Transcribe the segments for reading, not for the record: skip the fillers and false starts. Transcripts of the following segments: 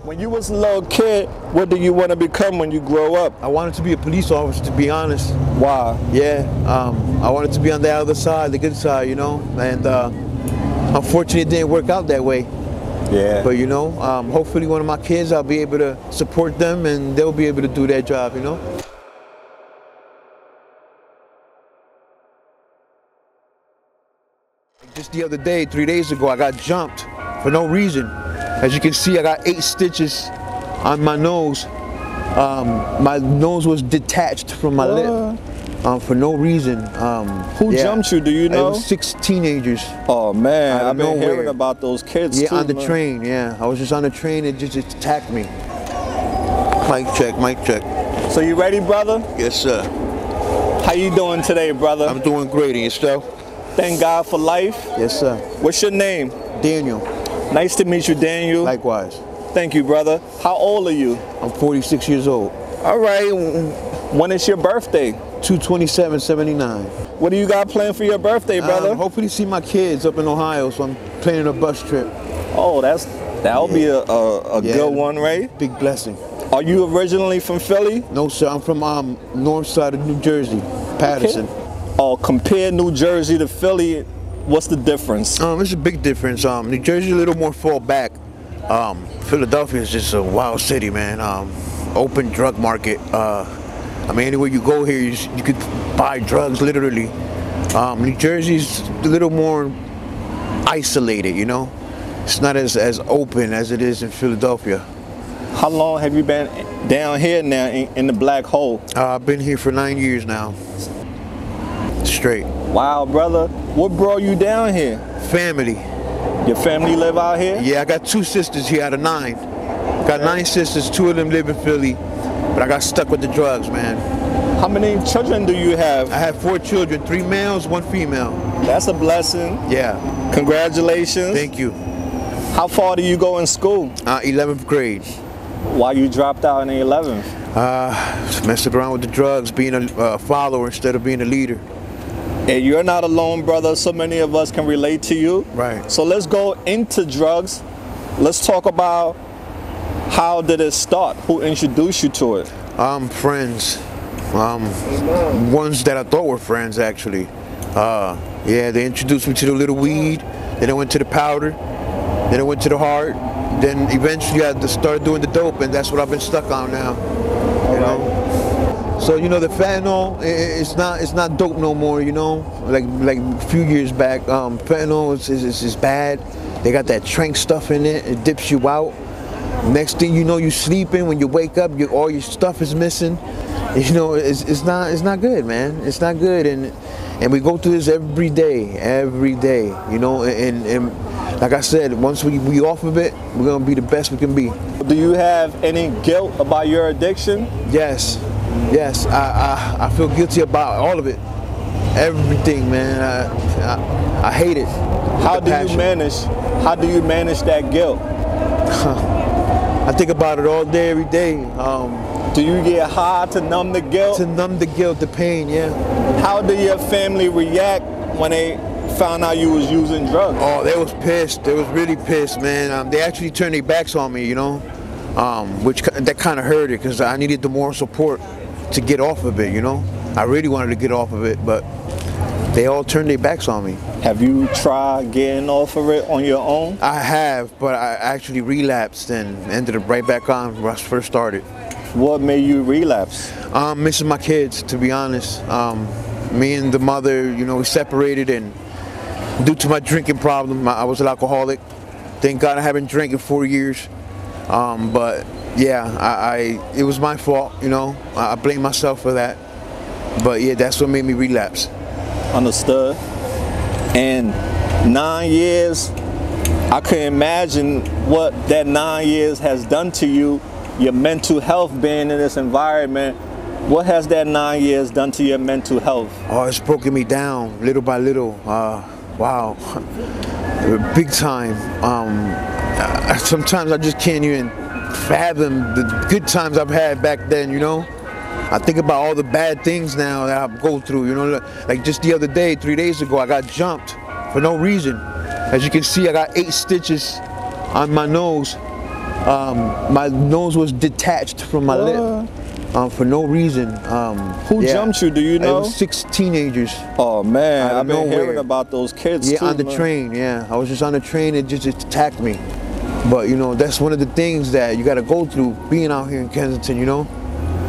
When you was a little kid, what do you want to become when you grow up? I wanted to be a police officer, to be honest. Why? Yeah, I wanted to be on the other side, the good side, you know, and unfortunately it didn't work out that way. Yeah. But you know, hopefully one of my kids, I'll be able to support them and they'll be able to do their job, you know. Just the other day, 3 days ago, I got jumped for no reason. As you can see, I got 8 stitches on my nose. My nose was detached from my lip for no reason. Who jumped you? Do you know? It was 6 teenagers. Oh man, I've been hearing about those kids too. Yeah, on the train. Yeah, I was just on the train and just attacked me. Mic check, mic check. So you ready, brother? Yes, sir. How you doing today, brother? I'm doing great. And yourself? Thank God for life. Yes, sir. What's your name? Daniel. Nice to meet you, Daniel. Likewise. Thank you, brother. How old are you? I'm 46 years old. All right. When is your birthday? 2/27/79. What do you got planned for your birthday, brother? Hopefully see my kids up in Ohio, so I'm planning a bus trip. Oh, that'll be a good one, right? Big blessing. Are you originally from Philly? No, sir. I'm from north side of New Jersey, Patterson. Okay. Oh, compare New Jersey to Philly, what's the difference? It's a big difference. New Jersey a little more fall back. Philadelphia is just a wild city, man. Open drug market. I mean, anywhere you go here, you could buy drugs, literally. New Jersey's a little more isolated, you know? It's not as open as it is in Philadelphia. How long have you been down here now in the black hole? I've been here for 9 years now. Straight. Wow, brother. What brought you down here? Family. Your family live out here? Yeah, I got 2 sisters here out of 9. Got 9 sisters, 2 of them live in Philly, but I got stuck with the drugs, man. How many children do you have? I have 4 children, 3 males, 1 female. That's a blessing. Yeah. Congratulations. Thank you. How far do you go in school? 11th grade. Why you dropped out in the 11th? Messing around with the drugs, being a follower instead of being a leader. And you're not alone, brother. So many of us can relate to you. Right. So let's go into drugs. Let's talk about how did it start? Who introduced you to it? Friends. Ones that I thought were friends, actually. Yeah, they introduced me to the little weed. Then I went to the powder. Then I went to the hard. Then eventually I had to start doing the dope, and that's what I've been stuck on now. You know. So you know the fentanyl, it's not dope no more. You know, like a few years back, fentanyl is bad. They got that trank stuff in it. It dips you out. Next thing you know, you're sleeping. When you wake up, all your stuff is missing. You know, it's not good, man. It's not good, and we go through this every day. You know, and like I said, once we off of it, we're gonna be the best we can be. Do you have any guilt about your addiction? Yes. Yes, I feel guilty about all of it. Everything, man. I hate it. How do you manage that guilt? I think about it all day, every day. Do you get high to numb the guilt? To numb the guilt, the pain, yeah. How did your family react when they found out you was using drugs? Oh, they was pissed. They was really pissed, man. They actually turned their backs on me, you know, which that kind of hurt it because I needed the moral support to get off of it, you know. I really wanted to get off of it, but they all turned their backs on me. Have you tried getting off of it on your own? I have, but I actually relapsed and ended up right back on where I first started. What made you relapse? Missing my kids, to be honest. Me and the mother, you know, we separated, and due to my drinking problem, I was an alcoholic. Thank God I haven't drank in 4 years. But yeah, it was my fault, you know. I blame myself for that. But yeah, that's what made me relapse. Understood. And 9 years, I couldn't imagine what that 9 years has done to you, your mental health being in this environment. What has that 9 years done to your mental health? Oh, it's broken me down little by little. Wow, big time. Sometimes I just can't even fathom the good times I've had back then, you know. I think about all the bad things now that I go through, you know. Like just the other day, 3 days ago, I got jumped for no reason. As you can see, I got 8 stitches on my nose. My nose was detached from my lip for no reason. Who jumped you? Do you know? It was 6 teenagers. Oh man, Out of I've been nowhere. hearing about those kids Yeah, too. on the man. train. Yeah, I was just on the train and just attacked me. But you know, that's one of the things that you got to go through being out here in Kensington. You know,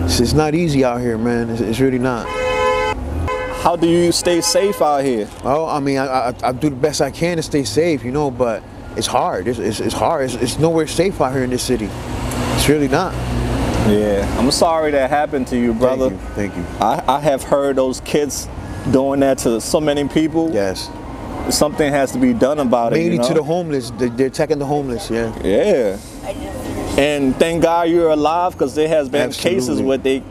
it's not easy out here, man. It's really not. How do you stay safe out here? Well, I mean, I do the best I can to stay safe, you know, but it's hard. It's hard. It's nowhere safe out here in this city. It's really not. Yeah, I'm sorry that happened to you, brother. Thank you. I have heard those kids doing that to so many people. Yes. Something has to be done about it. Mainly you know? to the homeless. They're attacking the homeless, yeah. Yeah. And thank God you're alive, because there has been cases where they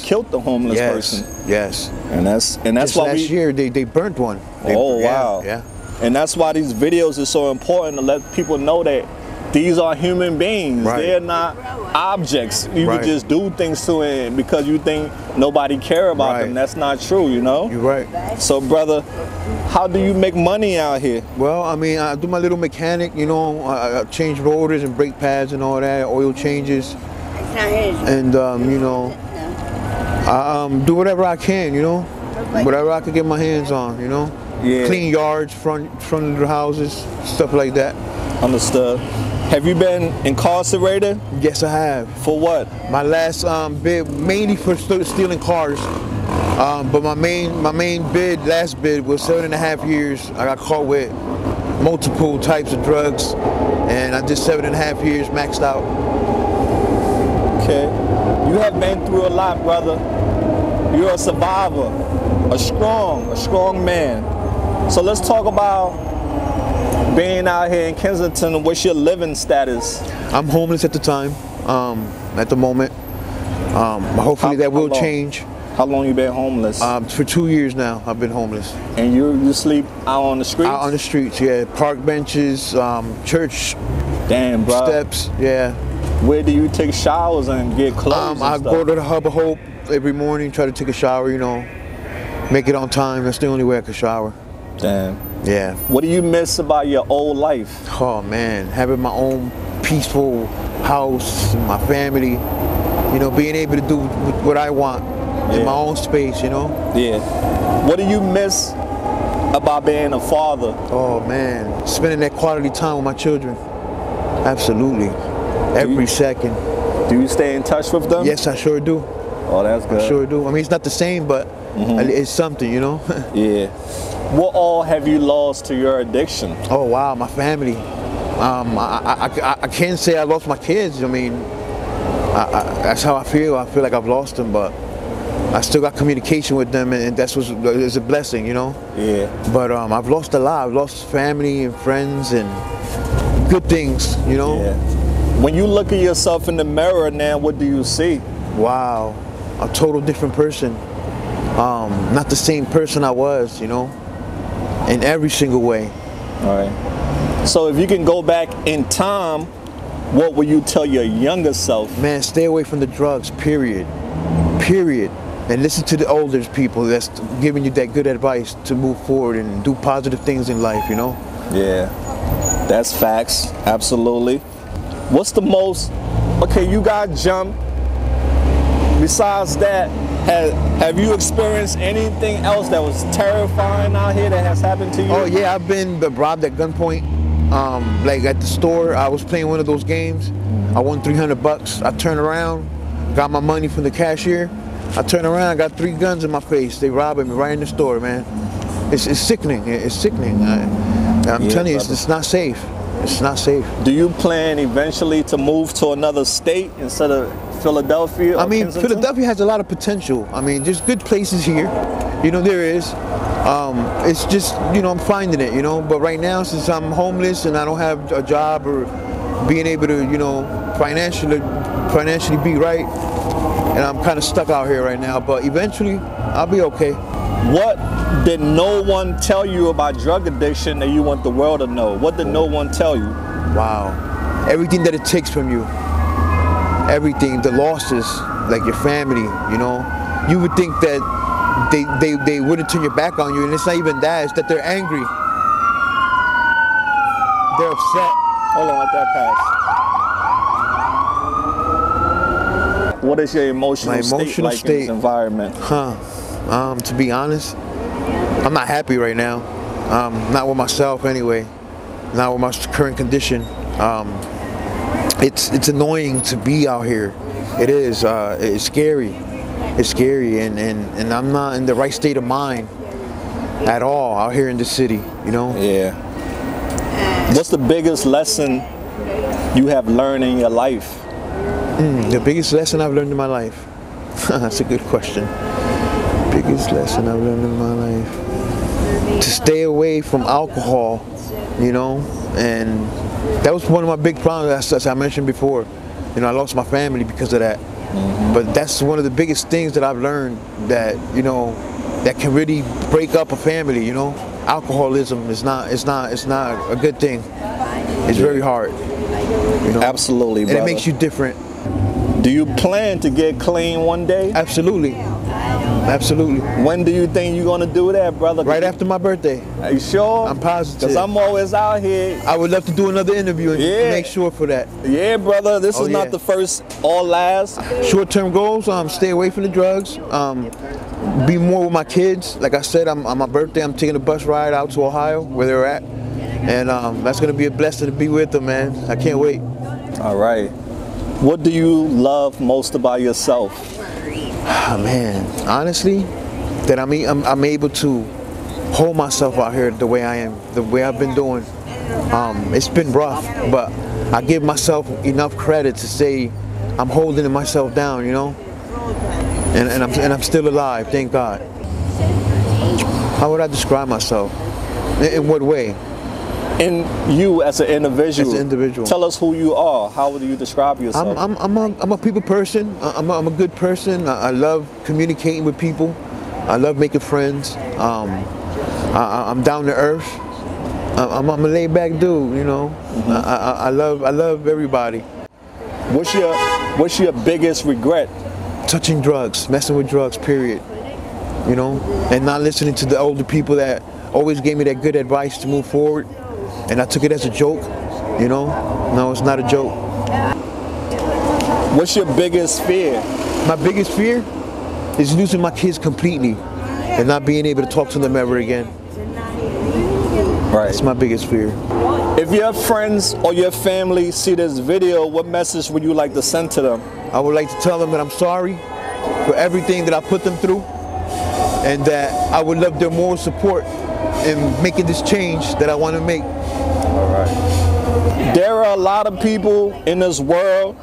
killed the homeless person. Yes. And that's Just why last year they burnt one. wow. Yeah. And that's why these videos are so important, to let people know that these are human beings. Right. They're not objects. You Right. can just do things to it because you think nobody care about them. Right. That's not true, you know? You're right. So brother, how do you make money out here? Well, I mean, I do my little mechanic, you know, I change rotors and brake pads and all that, oil changes. And, you know, I do whatever I can, you know, whatever I can get my hands on, you know. Yeah. Clean yards, front of the houses, stuff like that. Understood. Have you been incarcerated? Yes, I have. For what? My last bid, mainly for stealing cars. But my main last bid was 7.5 years. I got caught with multiple types of drugs, and I did 7.5 years maxed out. Okay. You have been through a lot, brother. You're a survivor, a strong man. So let's talk about being out here in Kensington. What's your living status? I'm homeless at the time, at the moment. Hopefully that will change. How long you been homeless? For 2 years now, I've been homeless. And you sleep out on the streets? Out on the streets, yeah. Park benches, church Damn, bro. steps, yeah. Where do you take showers and get clothes and I stuff? go to the Hub of Hope every morning, try to take a shower, you know, make it on time. That's the only way I can shower. Damn. Yeah. What do you miss about your old life? Oh man, having my own peaceful house, my family, you know, being able to do what I want in my own space, you know. Yeah. What do you miss about being a father? Oh man, spending that quality time with my children. Absolutely. Every second. Do you stay in touch with them? Yes, I sure do. Oh, that's good. I sure do. I mean, it's not the same, but it's something, you know. Yeah. What all have you lost to your addiction? Oh wow, my family. I can't say I lost my kids. I mean, that's how I feel. I feel like I've lost them, but I still got communication with them, and that's what's is a blessing, you know. Yeah. But I've lost a lot. I've lost family and friends and good things, you know. Yeah. When you look at yourself in the mirror now, what do you see? Wow, a total different person. Not the same person I was, you know, in every single way. All right. So if you can go back in time, what will you tell your younger self? Man, stay away from the drugs, period. Period. And listen to the older people that's giving you that good advice to move forward and do positive things in life, you know? Yeah, that's facts, absolutely. What's the most, okay, you got jumped. Besides that, have you experienced anything else that was terrifying out here that has happened to you? Oh yeah, I've been robbed at gunpoint. Like at the store, I was playing one of those games. I won $300. I turned around, got my money from the cashier. I turned around, I got 3 guns in my face. They robbing me right in the store, man. It's sickening. It's sickening. I'm telling you, it's not safe. It's not safe. Do you plan eventually to move to another state instead of Philadelphia? I mean, Kensington? Philadelphia has a lot of potential. I mean, there's good places here. You know, there is. It's just, you know, I'm finding it, you know. But right now, since I'm homeless and I don't have a job or being able to, you know, financially be right, and I'm kind of stuck out here right now. But eventually, I'll be okay. What did no one tell you about drug addiction that you want the world to know? What did no one tell you? Wow. Everything that it takes from you. Everything, the losses, like your family, you know. You would think that they wouldn't turn your back on you, and it's not even that, it's that they're angry. They're upset. Hold on, let that pass. What is your emotional, My state emotional like in state? this environment? To be honest, I'm not happy right now. Not with myself anyway. Not with my current condition. It's annoying to be out here. It is. It's scary. It's scary, and I'm not in the right state of mind at all out here in the city. You know. Yeah. What's the biggest lesson you have learned in your life? The biggest lesson I've learned in my life. That's a good question. Biggest lesson I've learned in my life. To stay away from alcohol, you know, and that was one of my big problems, as I mentioned before. You know, I lost my family because of that. But that's one of the biggest things that I've learned, that, you know, that can really break up a family, you know. Alcoholism is not a good thing. It's very hard. You know? Absolutely, brother. And it makes you different. Do you plan to get clean one day? Absolutely. Absolutely. When do you think you're gonna do that, brother? Right after my birthday. Are you sure? I'm positive. Because I'm always out here. I would love to do another interview and make sure for that. Yeah, brother. This is not the first or last. Short-term goals: stay away from the drugs. Be more with my kids. Like I said, on my birthday, I'm taking a bus ride out to Ohio, where they're at, and that's gonna be a blessing to be with them, man. I can't wait. All right. What do you love most about yourself? Man, honestly, that I'm able to hold myself out here the way I am, the way I've been doing. It's been rough, but I give myself enough credit to say I'm holding myself down, you know, and I'm still alive, thank God. How would I describe myself? In what way? In you as an individual. As an individual. Tell us who you are. How would you describe yourself? I'm a people person. I'm a good person. I love communicating with people. I love making friends. I'm down to earth. I'm a laid back dude, you know. I love everybody. What's your biggest regret? Touching drugs, messing with drugs, period. You know, and not listening to the older people that always gave me that good advice to move forward. And I took it as a joke, you know? No, it's not a joke. What's your biggest fear? My biggest fear is losing my kids completely and not being able to talk to them ever again. Right. That's my biggest fear. If your friends or your family see this video, what message would you like to send to them? I would like to tell them that I'm sorry for everything that I put them through, and that I would love their moral support in making this change that I want to make. All right. There are a lot of people in this world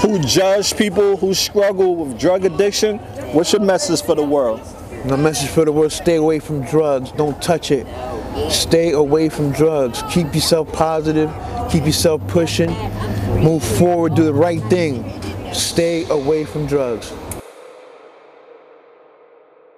who judge people who struggle with drug addiction. What's your message for the world? My message for the world: stay away from drugs. Don't touch it. Stay away from drugs. Keep yourself positive. Keep yourself pushing. Move forward. Do the right thing. Stay away from drugs.